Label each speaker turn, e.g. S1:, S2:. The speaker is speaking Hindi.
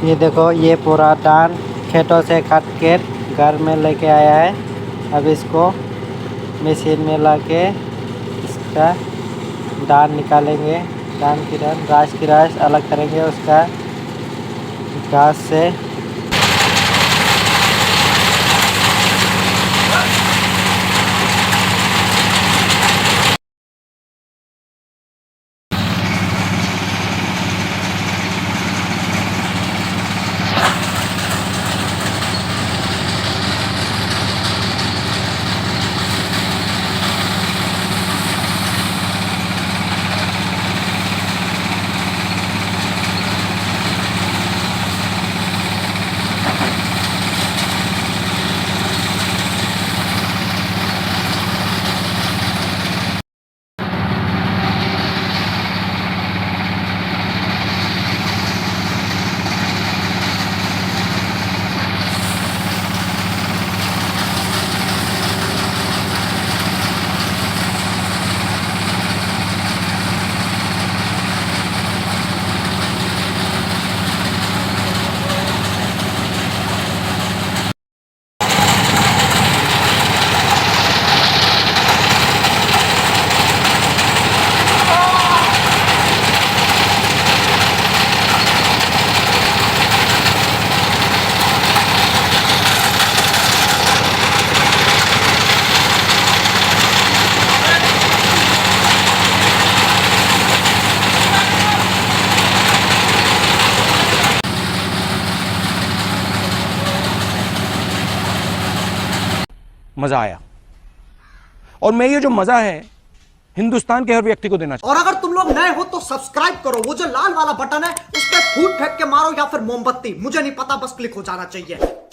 S1: ये देखो, ये पूरा धान खेतों से काट के घर में लेके आया है। अब इसको मशीन में लाके इसका धान निकालेंगे। धान की राश अलग करेंगे उसका घास से।
S2: मजा आया और मैं ये जो मजा है हिंदुस्तान के हर व्यक्ति को देना
S3: और अगर तुम लोग नए हो तो सब्सक्राइब करो, वो जो लाल वाला बटन है उस पर फूट फेंक के मारो या फिर मोमबत्ती, मुझे नहीं पता, बस क्लिक हो जाना चाहिए।